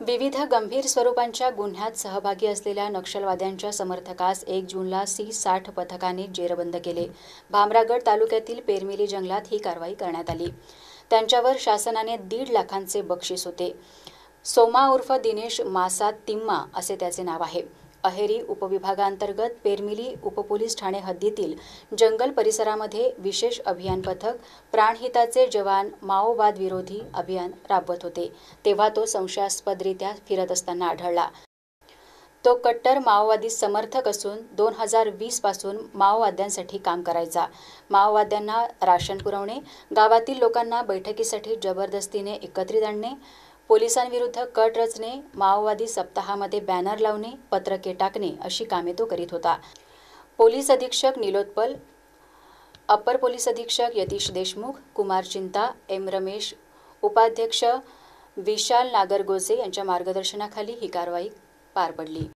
विविध गंभीर स्वरूपांच्या गुन्ह्यात सहभागी असलेल्या नक्षलवाद्यांच्या समर्थकास 1 जूनला C60 पथकाने जेरबंद केले। भामरागड तालुक्यातील पेरमिली जंगलात ही कारवाई करण्यात आली। त्यांच्यावर शासनाने 1.5 लाखांचे बक्षीस होते। सोमा उर्फ दिनेश मासा तिम्मा असे त्याचे नाव आहे। अहेरी उपविभागांतर्गत पेरमिली उपपोलीस ठाणे हद्दीतील जंगल परिसरामध्ये विशेष अभियान पथक प्राणहिताचे जवान माओवाद विरोधी अभियान राबवत होते, तेव्हा तो संशयास्पदरित्या फिरत असताना आढळला। तो कट्टर माओवादी समर्थक असून 2020 पासून माओवाद्यांसाठी काम करायचा। माओवाद्यांना राशन पुरवणे, गावातील लोकांना बैठकीसाठी जबरदस्तीने एकत्रित आणणे, पोलिसांविरुद्ध कट रचणे, माओवादी सप्ताहामध्ये बॅनर लावणे, पत्रके टाकणे अशी कामे तो करीत होता। पोलीस अधीक्षक निलोत्पल, अपर पोलीस अधीक्षक यतीश देशमुख, कुमार चिंता, एम रमेश, उपाध्यक्ष विशाल नागरगोजे यांच्या मार्गदर्शनाखाली ही कारवाई पार पडली।